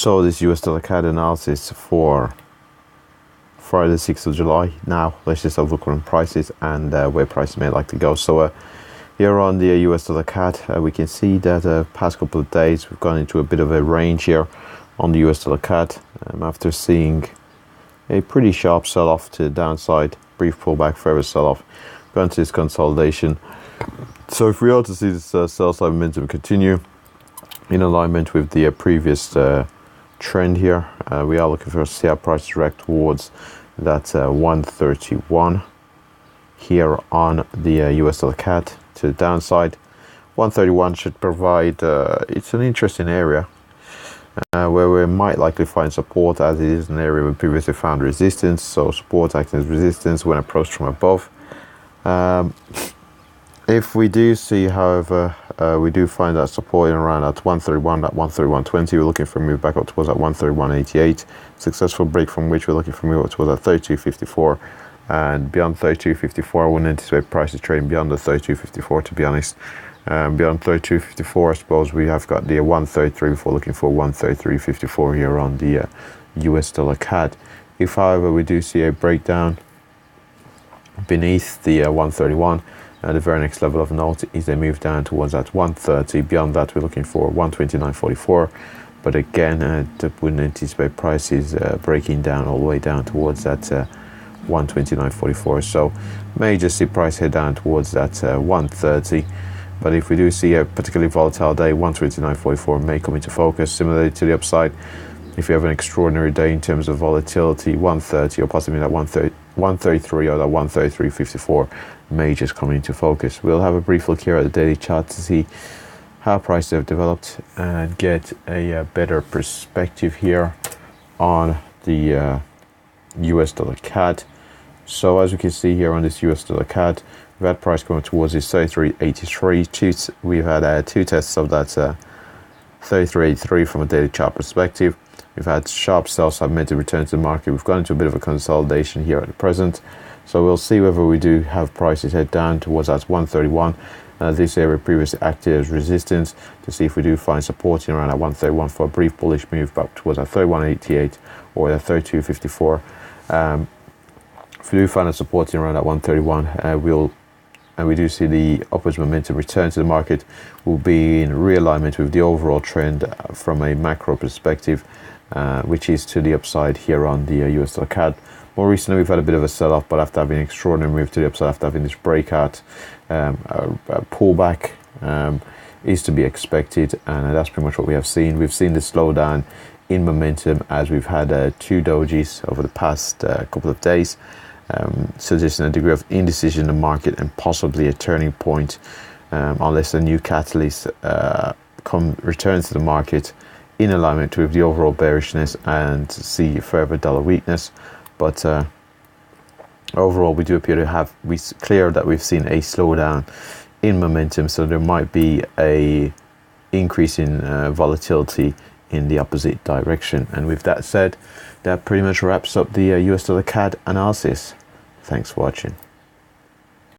So this US dollar CAD analysis for Friday the 6th of July. Now let's just have a look on prices and where prices may like to go. So here on the US dollar CAD, we can see that past couple of days we've gone into a bit of a range here on the US dollar CAD after seeing a pretty sharp sell-off to the downside, brief pullback, further sell-off, gone to this consolidation. So if we are to see this sell-side momentum continue in alignment with the previous trend here, we are looking for a see how price direct towards that 131 here on the US dollar CAD to the downside. 131 should provide, it's an interesting area where we might likely find support, as it is an area we previously found resistance. So support acting as resistance when approached from above. If we do see, however, we do find that support in around at 131, at 131.20, we're looking for a move back up towards that 131.88. Successful break from which we're looking for a move up towards that 32.54. And beyond 32.54, I wouldn't anticipate prices trading beyond the 32.54, to be honest. Beyond 32.54, I suppose we have got the 133 before looking for 133.54 here on the US dollar CAD. If, however, we do see a breakdown beneath the 131, the very next level of note is a move down towards that 130. Beyond that, we're looking for 129.44. But again, I wouldn't anticipate prices breaking down all the way down towards that 129.44. So may just see price head down towards that 130. But if we do see a particularly volatile day, 129.44 may come into focus. Similarly to the upside, if you have an extraordinary day in terms of volatility, 130 or possibly that 133 or that 133.54 may just come into focus. We'll have a brief look here at the daily chart to see how prices have developed and get a better perspective here on the US dollar CAD. So as we can see here on this US dollar CAD, we've had price going towards this 33.83. We've had two tests of that 33.83 from a daily chart perspective. We've had sharp sell-side momentum return to the market. We've gone into a bit of a consolidation here at the present. So we'll see whether we do have prices head down towards that 131. This area previously acted as resistance, to see if we do find support in around that 131 for a brief bullish move back towards that 31.88 or that 32.54. If we do find a support in around that 131, and we do see the upwards momentum return to the market, will be in realignment with the overall trend from a macro perspective, which is to the upside here on the US dollar CAD. More recently, we've had a bit of a sell-off, but after having an extraordinary move to the upside, after having this breakout, a pullback is to be expected, and that's pretty much what we have seen. We've seen the slowdown in momentum as we've had two dojis over the past couple of days, suggesting a degree of indecision in the market and possibly a turning point unless a new catalyst returns to the market in alignment with the overall bearishness and see further dollar weakness. But overall, we do appear to have, clear that we've seen a slowdown in momentum, so there might be a increase in volatility in the opposite direction. And with that said, that pretty much wraps up the US dollar CAD analysis. Thanks for watching.